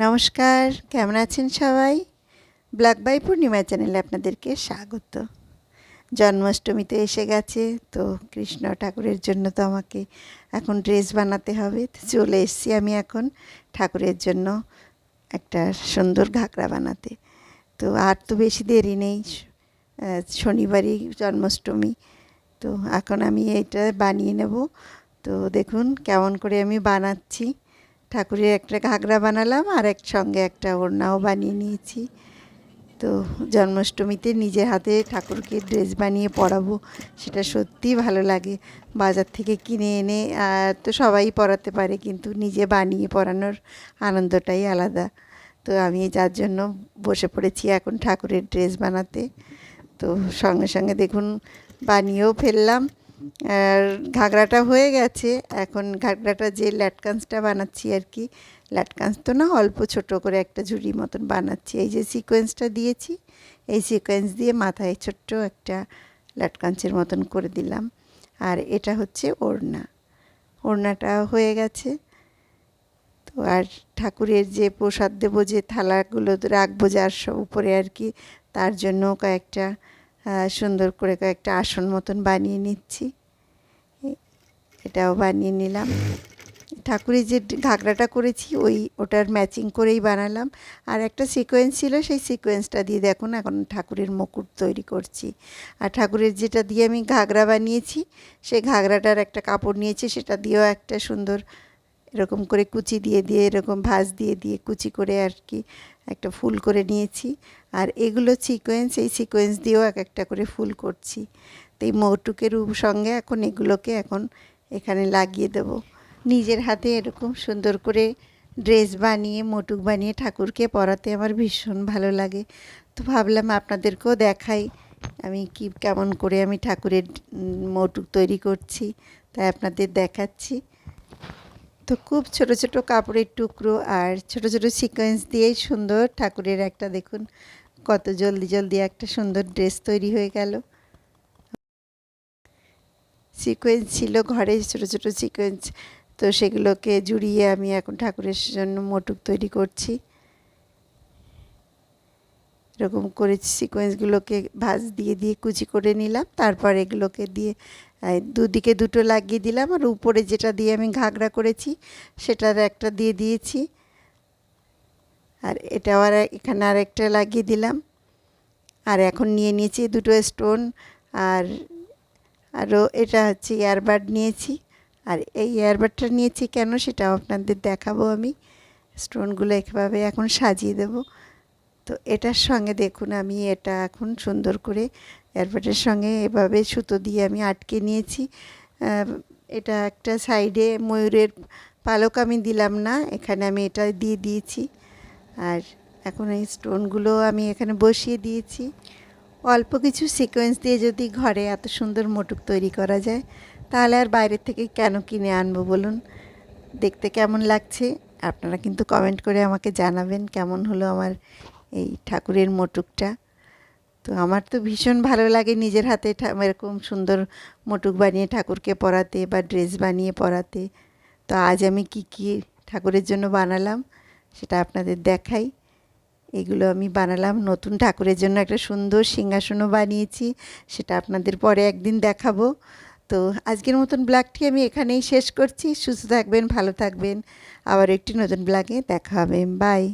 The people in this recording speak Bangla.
নমস্কার, কেমন আছেন সবাই? ব্ল্যাক বাই পূর্ণিমা চ্যানেলে আপনাদেরকে স্বাগত। জন্মাষ্টমী তো এসে গেছে, তো কৃষ্ণ ঠাকুরের জন্য তো আমাকে এখন ড্রেস বানাতে হবে। তো চলে এসেছি আমি এখন ঠাকুরের জন্য একটা সুন্দর ঘাগরা বানাতে। তো আর তো বেশি দেরি নেই, শনিবারই জন্মাষ্টমী। তো এখন আমি এইটা বানিয়ে নেব। তো দেখুন কেমন করে আমি বানাচ্ছি। ঠাকুরের একটা ঘাগরা বানালাম আর সঙ্গে একটা ওড়নাও বানিয়ে নিয়েছি। তো জন্মাষ্টমীতে নিজের হাতে ঠাকুরকে ড্রেস বানিয়ে পরাবো, সেটা সত্যিই ভালো লাগে। বাজার থেকে কিনে এনে তো সবাই পরাতে পারে, কিন্তু নিজে বানিয়ে পরানোর আনন্দটাই আলাদা। তো আমি যার জন্য বসে পড়েছি এখন ঠাকুরের ড্রেস বানাতে। তো সঙ্গে সঙ্গে দেখুন বানিয়েও ফেললাম। আর ঘাগরাটা হয়ে গেছে। এখন ঘাগরাটা যে ল্যাটকান্সটা বানাচ্ছি আর কি, ল্যাটকান্স তো না, অল্প ছোট করে একটা ঝুড়ি মতন বানাচ্ছি। এই যে সিকোয়েন্সটা দিয়েছি, এই সিকোয়েন্স দিয়ে মাথায় ছোট্ট একটা ল্যাটকান্সের মতন করে দিলাম। আর এটা হচ্ছে ওড়না, ওড়নাটা হয়ে গেছে। তো আর ঠাকুরের যে প্রসাদ দেবো, যে থালাগুলো রাখবো যার উপরে আর কি, তার জন্য কয়েকটা সুন্দর করে কয়েকটা আসন মতন বানিয়ে নিচ্ছি। এটাও বানিয়ে নিলাম। ঠাকুরের যে ঘাগরাটা করেছি ওটার ম্যাচিং করেই বানালাম। আর একটা সিকোয়েন্স ছিল, সেই সিকোয়েন্সটা দিয়ে দেখুন এখন ঠাকুরের মুকুট তৈরি করছি। আর ঠাকুরের যেটা দিয়ে আমি ঘাগরা বানিয়েছি, সেই ঘাগরাটার একটা কাপড় নিয়েছি, সেটা দিয়েও একটা সুন্দর এরকম করে কুচি দিয়ে দিয়ে এরকম ভাঁজ দিয়ে দিয়ে কুচি করে আর কি একটা ফুল করে নিয়েছি। আর এগুলো সিকোয়েন্স, এই সিকোয়েন্স দিয়েও এক একটা করে ফুল করছি। তো এই মৌটুকের সঙ্গে এখন এগুলোকে এখন এখানে লাগিয়ে দেব। নিজের হাতে এরকম সুন্দর করে ড্রেস বানিয়ে মটুক বানিয়ে ঠাকুরকে পরাতে আমার ভীষণ ভালো লাগে। তো ভাবলাম আপনাদেরকেও দেখাই আমি কেমন করে আমি ঠাকুরের মটুক তৈরি করছি, তাই আপনাদের দেখাচ্ছি। তো খুব ছোট ছোট কাপড়ের টুকরো আর ছোট ছোট সিকোয়েন্স দিয়েই সুন্দর ঠাকুরের একটা দেখুন কত জলদি জলদি একটা সুন্দর ড্রেস তৈরি হয়ে গেল। সিকোয়েন্স ছিল ঘরে, ছোট ছোট সিকোয়েন্স, তো সেগুলোকে জুড়িয়ে আমি এখন ঠাকুরের জন্য মটুক তৈরি করছি। এরকম করে সিকোয়েন্সগুলোকে ভাঁজ দিয়ে দিয়ে কুচি করে নিলাম। তারপর এগুলোকে দিয়ে দুদিকে দুটো লাগিয়ে দিলাম। আর উপরে যেটা দিয়ে আমি ঘাগরা করেছি সেটার একটা দিয়ে দিয়েছি। আর এটাও আর এখানে আর একটা লাগিয়ে দিলাম। আর এখন নিয়ে নিয়েছি দুটো স্টোন। আর আরও এটা হচ্ছে ইয়ারবাড নিয়েছি। আর এই ইয়ারবাডটা নিয়েছি কেন, সেটাও আপনাদের দেখাবো আমি। স্টোনগুলো এভাবে এখন সাজিয়ে দেব। তো এটার সঙ্গে দেখুন আমি এটা এখন সুন্দর করে এয়ারবাডের সঙ্গে এভাবে সুতো দিয়ে আমি আটকে নিয়েছি। এটা একটা সাইডে ময়ূরের পালক আমি দিলাম না, এখানে আমি এটা দিয়ে দিয়েছি। আর এখন এই স্টোনগুলো আমি এখানে বসিয়ে দিয়েছি। অল্প কিছু সিকোয়েন্স দিয়ে যদি ঘরে এত সুন্দর মটুক তৈরি করা যায়, তাহলে আর বাইরের থেকে কেন কিনে আনবো বলুন। দেখতে কেমন লাগছে আপনারা কিন্তু কমেন্ট করে আমাকে জানাবেন কেমন হলো আমার এই ঠাকুরের মটুকটা। তো আমার তো ভীষণ ভালো লাগে নিজের হাতে এরকম সুন্দর মটুক বানিয়ে ঠাকুরকে পরাতে বা ড্রেস বানিয়ে পরাতে। তো আজ আমি কি কি ঠাকুরের জন্য বানালাম সেটা আপনাদের দেখাই। এগুলো আমি বানালাম নতুন ঠাকুরের জন্য একটা সুন্দর সিংহাসনও বানিয়েছি, সেটা আপনাদের পরে একদিন দেখাবো। তো আজকের মতন ব্লগটি আমি এখানেই শেষ করছি। সুস্থ থাকবেন, ভালো থাকবেন, আবার একটি নতুন ব্লগে দেখা হবে। বাই।